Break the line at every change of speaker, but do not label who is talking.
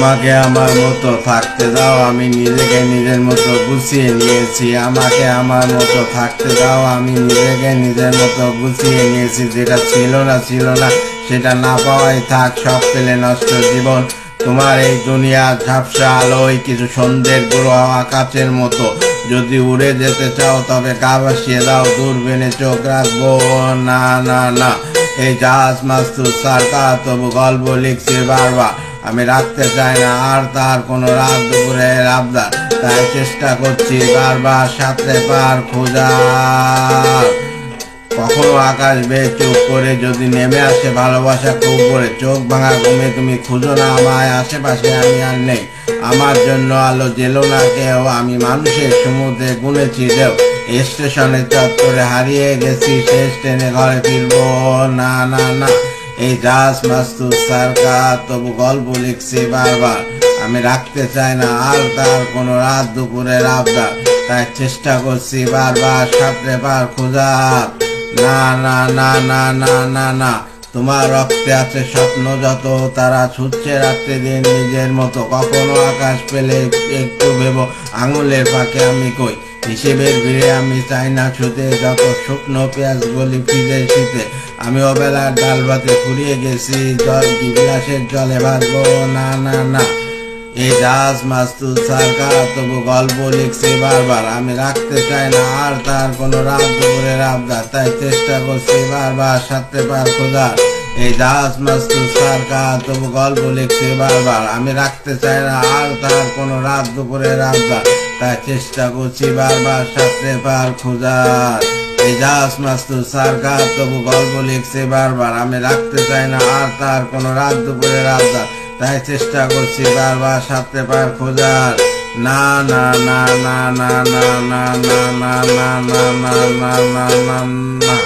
আমাকে আমার মতো থাকতে দাও, আমি নিজেকে নিজের মতো গুছিয়ে নিয়েছি। আমাকে আমার মতো থাকতে দাও, আমি নিজেকে নিজের মতো গুছিয়ে নিয়েছি। যেটা ছিল না সেটা না পাওয়াই থাক, সব পেলে নষ্ট জীবন। তোমার এই দুনিয়া ঝাপসা আলোয় কিছু সন্ধ্যের গ্রহ আকাশের মতো। যদি উড়ে যেতে চাও তবে গা ভাসিয়ে দাও, দূরবীনে চোখ রাখবো না না না। এই জাহাজ মাস্তুর সরকার তবু গল্প লিখছে বারবার, আমি রাখতে চাই না আর তার কোনো রাত দুপুরের আবদার। তাই চেষ্টা করছি বারবার সাঁতরে পার খোঁজার। কখনো আকাশ বেয়ে চোখ করে যদি নেমে আসে ভালোবাসা খুব করে, চোখ ভাঙা ঘুমে তুমি খুঁজো না আমায়, আশেপাশে আমি আর নেই। আমার জন্য আলো জেলো না কেউ, আমি মানুষের সমুদ্রে গুনেছি ঢেউ। স্টেশনের চত্বরে হারিয়ে গেছি, শেষ ট্রেনে ঘরে ফিরবো না না না। এই জাহাজ মাস্তুর সরকার তবু গল্প লিখছে বারবার, আমি রাখতে চাই না আর তার কোনো রাত দুপুরের আবদার। তাই চেষ্টা করছি বারবার সাঁতরে পার খোঁজার। না না না না না না না। তোমার রক্তে আছে স্বপ্ন যত, তারা ছুটছে রাত্রে দিন নিজের মতো। কখনো আকাশ পেলে একটু ভেবো আঙুলের ফাঁকে আমি কই, হিসেবের ভিড়ে আমি চাই না ছুতে। যত শুকনো পেঁয়াজ গলি ফিরে শীতে, আমি অবেলার ডাল ভাতে ফুরিয়ে গেছি। জল কি বিলাসের জলে ভাসবো না না না। এই জাহাজ মাস্তুর সরকার তবু গল্প লিখছে বারবার, আমি রাখতে চাই না আর তার কোনো রাত দুপুরের আবদার। তাই চেষ্টা করছি বারবার সাঁতরে পার খোঁজার। এই জাহাজ মাস্তুর সরকার তবু গল্প লিখছে বারবার, আমি রাখতে চাই না আর তার কোনো রাত দুপুরের আবদার। তাই চেষ্টা করছি বারবার সাঁতরে পার খোঁজার। এই জাহাজ মাস্তুর সরকার তবু গল্প লিখছে বারবার, আমি রাখতে চাই না আর তার কোনো রাত দুপুরের আবদার। তাই চেষ্টা করছি বারবার সাঁতরে পার খোঁজার। না না না না না না না না না না না না না না না।